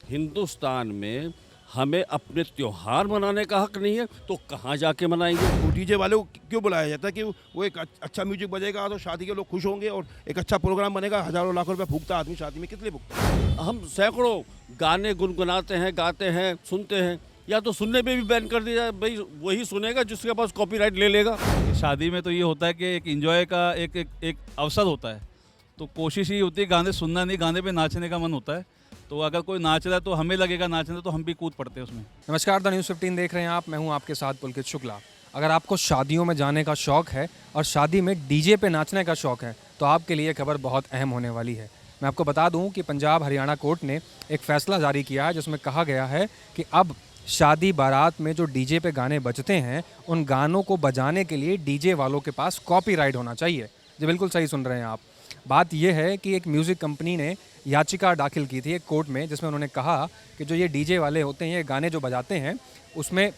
हिंदुस्तान में हमें अपने त्योहार मनाने का हक नहीं है तो कहाँ जाके मनाएंगे। वो डीजे वाले को क्यों बुलाया जाता है कि वो एक अच्छा म्यूजिक बजेगा तो शादी के लोग खुश होंगे और एक अच्छा प्रोग्राम बनेगा, हजारों लाखों रुपए फूकता आदमी शादी में, किस लिए फूकता है? हम सैकड़ों गाने गुनगुनाते हैं, गाते हैं, सुनते हैं, या तो सुनने पे भी बैन कर दिया जाए, भाई वही सुनेगा जिसके पास कॉपीराइट ले लेगा। शादी में तो ये होता है कि एक एंजॉय का एक अवसर होता है, तो कोशिश ही होती है गाने सुनना नहीं, गाने पे नाचने का मन होता है। तो अगर कोई नाच रहा है तो हमें लगेगा नाचने, तो हम भी कूद पड़ते हैं उसमें। नमस्कार, द न्यूज़ 15 देख रहे हैं आप। मैं हूं आपके साथ पुलकित शुक्ला। अगर आपको शादियों में जाने का शौक है और शादी में डीजे पे नाचने का शौक है तो आपके लिए खबर बहुत अहम होने वाली है। मैं आपको बता दूं कि पंजाब हरियाणा कोर्ट ने एक फ़ैसला जारी किया है जिसमें कहा गया है कि अब शादी बारात में जो डीजे पे गाने बजते हैं उन गानों को बजाने के लिए डीजे वालों के पास कॉपीराइट होना चाहिए। जी बिल्कुल सही सुन रहे हैं आप। बात यह है कि एक म्यूज़िक कंपनी ने याचिका दाखिल की थी एक कोर्ट में, जिसमें उन्होंने कहा कि जो ये डीजे वाले होते हैं, ये गाने जो बजाते हैं उसमें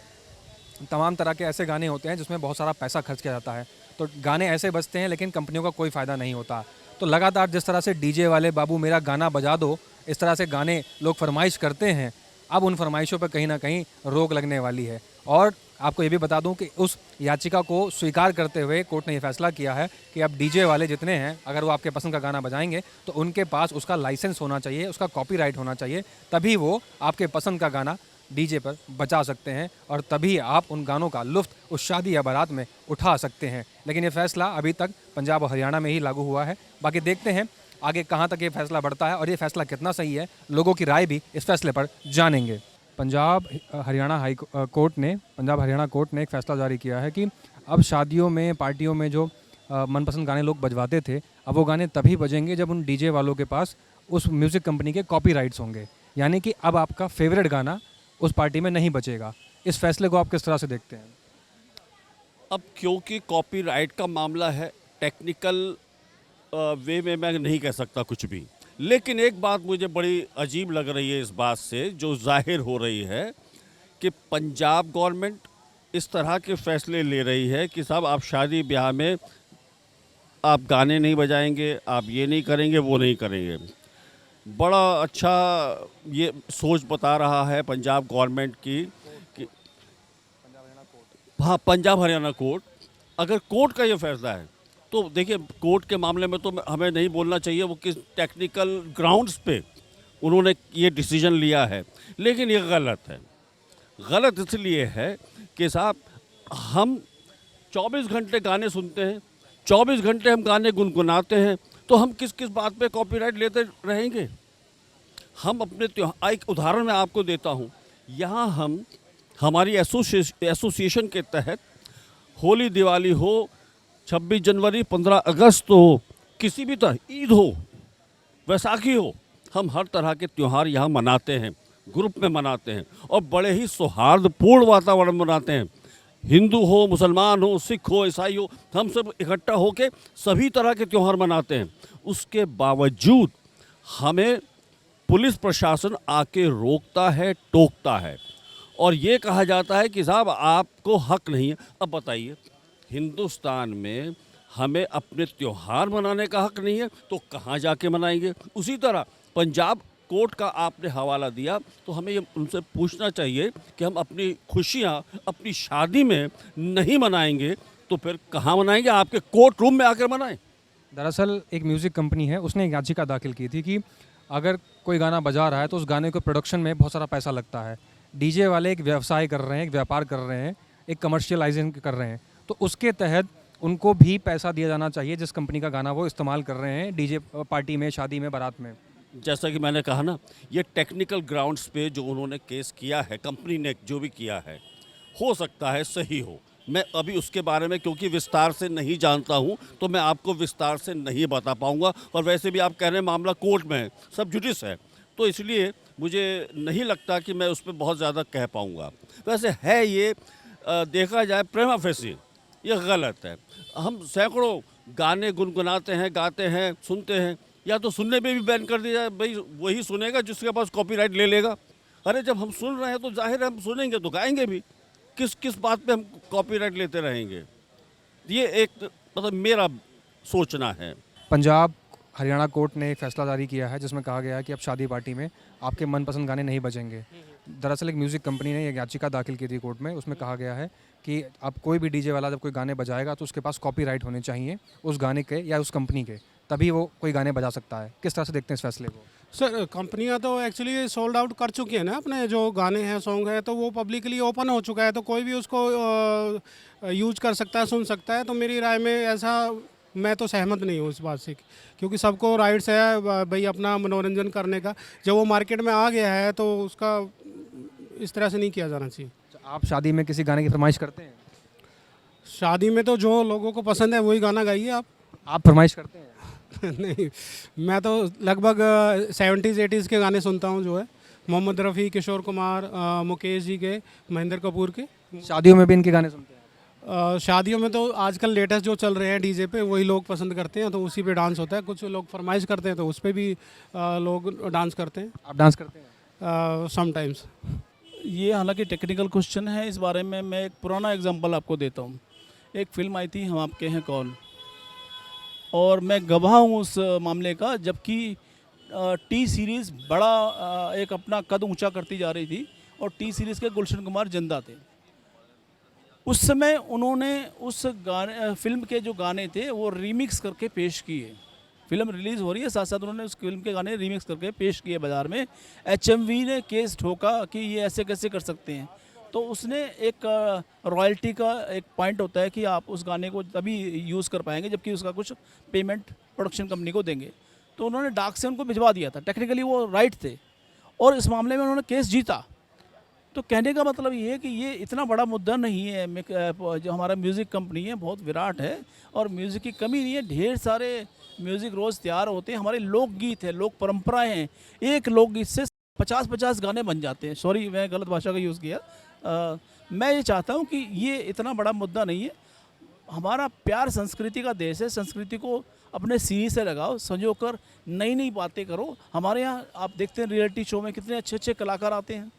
तमाम तरह के ऐसे गाने होते हैं जिसमें बहुत सारा पैसा खर्च किया जाता है। तो गाने ऐसे बजते हैं लेकिन कंपनियों का कोई फ़ायदा नहीं होता। तो लगातार जिस तरह से डीजे वाले बाबू मेरा गाना बजा दो, इस तरह से गाने लोग फरमाइश करते हैं, अब उन फरमाइशों पर कहीं ना कहीं रोक लगने वाली है। और आपको ये भी बता दूं कि उस याचिका को स्वीकार करते हुए कोर्ट ने ये फैसला किया है कि अब डीजे वाले जितने हैं, अगर वो आपके पसंद का गाना बजाएंगे तो उनके पास उसका लाइसेंस होना चाहिए, उसका कॉपीराइट होना चाहिए, तभी वो आपके पसंद का गाना डीजे पर बजा सकते हैं और तभी आप उन गानों का लुत्फ़ उस शादी या बारात में उठा सकते हैं। लेकिन ये फ़ैसला अभी तक पंजाब और हरियाणा में ही लागू हुआ है। बाकी देखते हैं आगे कहाँ तक ये फैसला बढ़ता है और ये फैसला कितना सही है। लोगों की राय भी इस फैसले पर जानेंगे। पंजाब हरियाणा कोर्ट ने एक फ़ैसला जारी किया है कि अब शादियों में, पार्टियों में जो मनपसंद गाने लोग बजवाते थे, अब वो गाने तभी बजेंगे जब उन डीजे वालों के पास उस म्यूज़िक कंपनी के कॉपीराइट्स होंगे। यानी कि अब आपका फेवरेट गाना उस पार्टी में नहीं बचेगा। इस फैसले को आप किस तरह से देखते हैं? अब क्योंकि कॉपीराइट का मामला है, टेक्निकल वे में मैं नहीं कह सकता कुछ भी, लेकिन एक बात मुझे बड़ी अजीब लग रही है इस बात से, जो जाहिर हो रही है कि पंजाब गवर्नमेंट इस तरह के फैसले ले रही है कि साहब आप शादी ब्याह में आप गाने नहीं बजाएंगे, आप ये नहीं करेंगे, वो नहीं करेंगे। बड़ा अच्छा ये सोच बता रहा है पंजाब गवर्नमेंट की कि हाँ, पंजाब हरियाणा कोर्ट, अगर कोर्ट का ये फैसला है तो देखिए, कोर्ट के मामले में तो हमें नहीं बोलना चाहिए वो किस टेक्निकल ग्राउंड्स पे उन्होंने ये डिसीजन लिया है, लेकिन ये गलत है। गलत इसलिए है कि साहब हम 24 घंटे गाने सुनते हैं, 24 घंटे हम गाने गुनगुनाते हैं, तो हम किस किस बात पे कॉपीराइट लेते रहेंगे। हम अपने त्योहार, एक उदाहरण मैं आपको देता हूँ, यहाँ हम हमारी एसोसिएशन के तहत होली, दिवाली हो, 26 जनवरी, 15 अगस्त हो, किसी भी तरह, ईद हो, वैसाखी हो, हम हर तरह के त्यौहार यहाँ मनाते हैं, ग्रुप में मनाते हैं और बड़े ही सौहार्दपूर्ण वातावरण मनाते हैं। हिंदू हो, मुसलमान हो, सिख हो, ईसाई हो, हम सब इकट्ठा होकर सभी तरह के त्यौहार मनाते हैं। उसके बावजूद हमें पुलिस प्रशासन आके रोकता है, टोकता है और ये कहा जाता है कि साहब आपको हक नहीं है। अब बताइए, हिंदुस्तान में हमें अपने त्योहार मनाने का हक नहीं है तो कहाँ जाके मनाएंगे। उसी तरह पंजाब कोर्ट का आपने हवाला दिया, तो हमें ये उनसे पूछना चाहिए कि हम अपनी खुशियाँ अपनी शादी में नहीं मनाएंगे तो फिर कहाँ मनाएंगे, आपके कोर्ट रूम में आकर मनाएं। दरअसल एक म्यूज़िक कंपनी है, उसने एक याचिका दाखिल की थी कि अगर कोई गाना बजा रहा है तो उस गाने को प्रोडक्शन में बहुत सारा पैसा लगता है। डीजे वाले एक व्यवसाय कर रहे हैं, एक व्यापार कर रहे हैं, एक कमर्शियलाइजेशन कर रहे हैं, तो उसके तहत उनको भी पैसा दिया जाना चाहिए जिस कंपनी का गाना वो इस्तेमाल कर रहे हैं डीजे पार्टी में, शादी में, बारात में। जैसा कि मैंने कहा ना, ये टेक्निकल ग्राउंड्स पे जो उन्होंने केस किया है, कंपनी ने जो भी किया है, हो सकता है सही हो। मैं अभी उसके बारे में क्योंकि विस्तार से नहीं जानता हूं, तो मैं आपको विस्तार से नहीं बता पाऊंगा। और वैसे भी आप कह रहे हैं मामला कोर्ट में है, सब जुडिस है, तो इसलिए मुझे नहीं लगता कि मैं उस पर बहुत ज़्यादा कह पाऊँगा। वैसे है ये देखा जाए प्रेमा फेसी, ये गलत है। हम सैकड़ों गाने गुनगुनाते हैं, गाते हैं, सुनते हैं, या तो सुनने पे भी बैन कर दिया जाए, भाई वही सुनेगा जिसके पास कॉपीराइट ले लेगा। अरे जब हम सुन रहे हैं तो जाहिर है हम सुनेंगे तो गाएंगे भी, किस किस बात पे हम कॉपीराइट लेते रहेंगे। ये एक मतलब मेरा सोचना है। पंजाब हरियाणा कोर्ट ने एक फैसला जारी किया है जिसमें कहा गया है कि अब शादी पार्टी में आपके मनपसंद गाने नहीं बजेंगे। दरअसल एक म्यूज़िक कंपनी ने एक याचिका दाखिल की थी कोर्ट में, उसमें कहा गया है कि अब कोई भी डीजे वाला जब कोई गाने बजाएगा तो उसके पास कॉपीराइट होने चाहिए उस गाने के या उस कंपनी के, तभी वो कोई गाने बजा सकता है। किस तरह से देखते हैं इस फैसले को? सर कंपनियां तो एक्चुअली सोल्ड आउट कर चुकी है ना, अपने जो गाने हैं सॉन्ग है तो वो पब्लिकली ओपन हो चुका है, तो कोई भी उसको यूज कर सकता है, सुन सकता है। तो मेरी राय में ऐसा मैं तो सहमत नहीं हूँ इस बात से, क्योंकि सबको राइट्स है भाई अपना मनोरंजन करने का। जब वो मार्केट में आ गया है तो उसका इस तरह से नहीं किया जाना चाहिए। आप शादी में किसी गाने की फरमाइश करते हैं? शादी में तो जो लोगों को पसंद है वही गाना गाइए आप फरमाइश करते हैं? नहीं, मैं तो लगभग 70s 80s के गाने सुनता हूँ, जो है मोहम्मद रफ़ी, किशोर कुमार, मुकेश जी के, महेंद्र कपूर के। शादियों में भी इनके गाने सुनते हैं? शादियों में तो आजकल लेटेस्ट जो चल रहे हैं डीजे पे वही लोग पसंद करते हैं, तो उसी पे डांस होता है। कुछ लोग फरमाइश करते हैं तो उस पर भी लोग डांस करते हैं आप डांस करते हैं? समटाइम्स। ये हालांकि टेक्निकल क्वेश्चन है, इस बारे में मैं एक पुराना एग्जांपल आपको देता हूँ। एक फ़िल्म आई थी हम आपके हैं कौन, और मैं गवाह हूँ उस मामले का, जबकि टी सीरीज़ बड़ा एक अपना कद ऊंचा करती जा रही थी और टी सीरीज़ के गुलशन कुमार जिंदा थे। उस समय उन्होंने उस गाने फिल्म के जो गाने थे वो रीमिक्स करके पेश किए। फिल्म रिलीज़ हो रही है, साथ साथ उन्होंने उस फिल्म के गाने रीमिक्स करके पेश किए बाज़ार में। HMV ने केस ठोका कि ये ऐसे कैसे कर सकते हैं। तो उसने एक रॉयल्टी का एक पॉइंट होता है कि आप उस गाने को तभी यूज़ कर पाएंगे जबकि उसका कुछ पेमेंट प्रोडक्शन कंपनी को देंगे। तो उन्होंने डाक से उनको भिजवा दिया था, टेक्निकली वो राइट थे, और इस मामले में उन्होंने केस जीता। तो कहने का मतलब ये है कि ये इतना बड़ा मुद्दा नहीं है। जो हमारा म्यूज़िक कंपनी है बहुत विराट है और म्यूज़िक की कमी नहीं है। ढेर सारे म्यूज़िक रोज़ तैयार होते हैं, हमारे लोकगीत है, लोक परंपराएं हैं। एक लोकगीत से 50-50 गाने बन जाते हैं। सॉरी, मैं गलत भाषा का यूज़ किया। मैं ये चाहता हूँ कि ये इतना बड़ा मुद्दा नहीं है। हमारा प्यार संस्कृति का देश है, संस्कृति को अपने सीने से लगाओ, संजो कर नई नई बातें करो। हमारे यहाँ आप देखते हैं रियलिटी शो में कितने अच्छे अच्छे कलाकार आते हैं,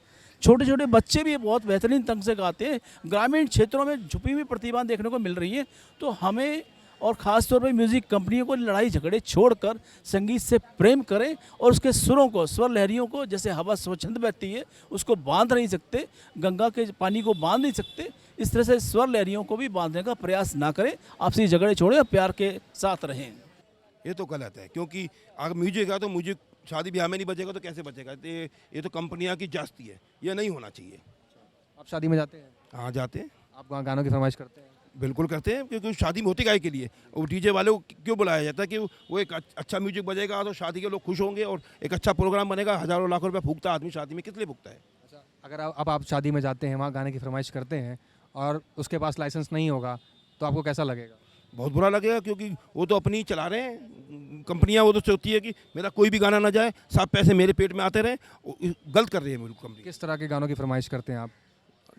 छोटे छोटे बच्चे भी बहुत बेहतरीन ढंग से गाते हैं। ग्रामीण क्षेत्रों में छुपी हुई प्रतिभा देखने को मिल रही है। तो हमें और ख़ास तौर पर म्यूज़िक कंपनियों को लड़ाई झगड़े छोड़कर संगीत से प्रेम करें और उसके सुरों को, स्वर लहरियों को, जैसे हवा स्वच्छंद बहती है उसको बांध नहीं सकते, गंगा के पानी को बांध नहीं सकते, इस तरह से स्वर लहरियों को भी बांधने का प्रयास ना करें। आपसी झगड़े छोड़ें और प्यार के साथ रहें। ये तो गलत है, क्योंकि अगर म्यूजिक है तो म्यूजिक शादी ब्याह में नहीं बजेगा तो कैसे बजेगा? ये तो कंपनियां की जास्ती है, ये नहीं होना चाहिए। आप शादी में जाते हैं? हाँ, जाते हैं, आप गानों की फरमाइश करते हैं? बिल्कुल करते हैं, क्योंकि शादी में होती काहे के लिए? वो डीजे वाले को क्यों बुलाया जाता है कि वो एक अच्छा म्यूजिक बजेगा तो शादी के लोग खुश होंगे और एक अच्छा प्रोग्राम बनेगा। हज़ारों लाखों रुपया फूकता आदमी शादी में, किस लिए फूकता है? अच्छा, अगर आप शादी में जाते हैं, वहाँ गाने की फरमाइश करते हैं और उसके पास लाइसेंस नहीं होगा तो आपको कैसा लगेगा? बहुत बुरा लगेगा, क्योंकि वो तो अपनी चला रहे हैं कंपनियां। वो तो सोचती है कि मेरा कोई भी गाना ना जाए, सब पैसे मेरे पेट में आते रहे। गलत कर रही है मेरी कंपनी। किस तरह के गानों की फरमाइश करते हैं आप?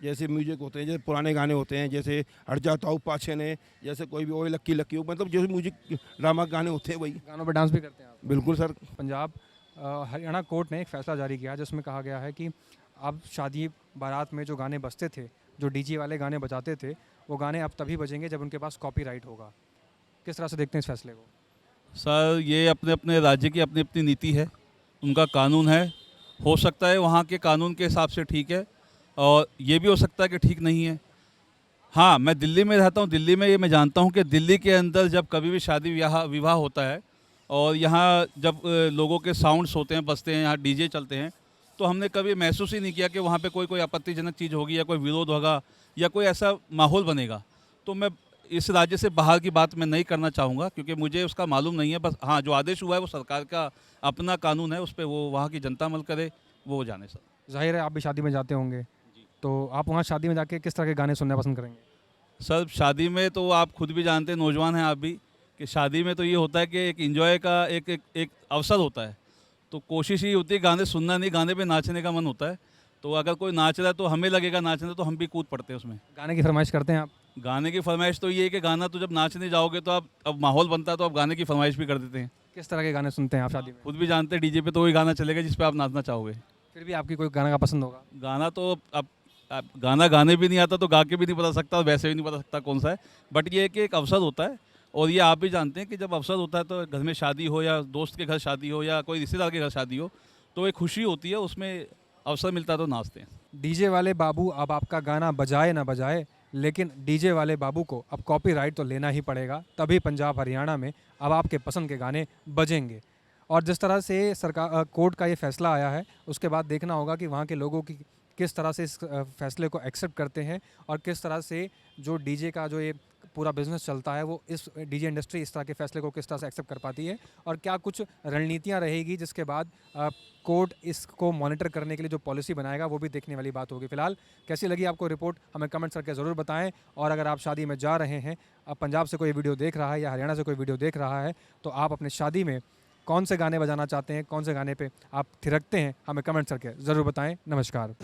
जैसे म्यूजिक होते हैं, जैसे पुराने गाने होते हैं, जैसे हट जाता हूँ पाछे ने, जैसे कोई भी ओए लक्की लक्की, मतलब जो म्यूजिक ड्रामा गाने होते हैं वही गानों पर डांस भी करते हैं आप? बिल्कुल सर। पंजाब हरियाणा कोर्ट ने एक फैसला जारी किया जिसमें कहा गया है कि अब शादी बारात में जो गाने बजते थे, जो डीजे वाले गाने बजाते थे, वो गाने अब तभी बजेंगे जब उनके पास कॉपीराइट होगा। किस तरह से देखते हैं इस फैसले को? सर, ये अपने अपने राज्य की अपनी अपनी नीति है, उनका कानून है। हो सकता है वहाँ के कानून के हिसाब से ठीक है और ये भी हो सकता है कि ठीक नहीं है। हाँ, मैं दिल्ली में रहता हूँ। दिल्ली में ये मैं जानता हूँ कि दिल्ली के अंदर जब कभी भी शादी विवाह होता है और यहाँ जब लोगों के साउंड्स होते हैं, बजते हैं, यहाँ डीजे चलते हैं, तो हमने कभी महसूस ही नहीं किया कि वहाँ पे कोई आपत्तिजनक चीज़ होगी या कोई विरोध होगा या कोई ऐसा माहौल बनेगा। तो मैं इस राज्य से बाहर की बात मैं नहीं करना चाहूँगा क्योंकि मुझे उसका मालूम नहीं है। बस हाँ, जो आदेश हुआ है वो सरकार का अपना कानून है, उस पर वो वहाँ की जनता अमल करे, वो जाने। सर, जाहिर है आप भी शादी में जाते होंगे, तो आप वहाँ शादी में जाके किस तरह के गाने सुनना पसंद करेंगे? सर, शादी में तो आप खुद भी जानते हैं, नौजवान हैं आप भी, कि शादी में तो ये होता है कि एक एंजॉय का एक अवसर होता है। तो कोशिश ये होती है गाने सुनना नहीं, गाने पे नाचने का मन होता है। तो अगर कोई नाच रहा है तो हमें लगेगा नाचने, तो हम भी कूद पड़ते हैं उसमें। गाने की फरमाइश करते हैं आप? गाने की फरमाइश तो ये है कि गाना तो जब नाचने जाओगे तो आप अब माहौल बनता है तो आप गाने की फरमाइश भी कर देते हैं। किस तरह के गाने सुनते हैं आप शादी में? खुद भी जानते हैं डीजे पे तो वही गाना चलेगा जिस पे आप नाचना चाहोगे। फिर भी आपकी कोई गाना का पसंद होगा? गाना तो अब गाना गाने भी नहीं आता तो गा के भी नहीं बता सकता और वैसे भी नहीं बता सकता कौन सा है। बट ये है कि एक अवसर होता है और ये आप भी जानते हैं कि जब अवसर होता है तो घर में शादी हो या दोस्त के घर शादी हो या कोई रिश्तेदार के घर शादी हो तो एक खुशी होती है, उसमें अवसर मिलता है तो नाचते हैं। डीजे वाले बाबू अब आपका गाना बजाए ना बजाए, लेकिन डीजे वाले बाबू को अब कॉपीराइट तो लेना ही पड़ेगा, तभी पंजाब हरियाणा में अब आपके पसंद के गाने बजेंगे। और जिस तरह से सरकार कोर्ट का ये फैसला आया है, उसके बाद देखना होगा कि वहाँ के लोगों की किस तरह से इस फैसले को एक्सेप्ट करते हैं और किस तरह से जो डीजे का जो ये पूरा बिजनेस चलता है वो इस डीजे इंडस्ट्री इस तरह के फैसले को किस तरह से एक्सेप्ट कर पाती है, और क्या कुछ रणनीतियाँ रहेगी जिसके बाद कोर्ट इसको मॉनिटर करने के लिए जो पॉलिसी बनाएगा वो भी देखने वाली बात होगी। फिलहाल कैसी लगी आपको रिपोर्ट हमें कमेंट्स करके ज़रूर बताएं। और अगर आप शादी में जा रहे हैं, अब पंजाब से कोई वीडियो देख रहा है या हरियाणा से कोई वीडियो देख रहा है, तो आप अपने शादी में कौन से गाने बजाना चाहते हैं, कौन से गाने पे आप थिरकते हैं, हमें कमेंट्स करके ज़रूर बताएं। नमस्कार।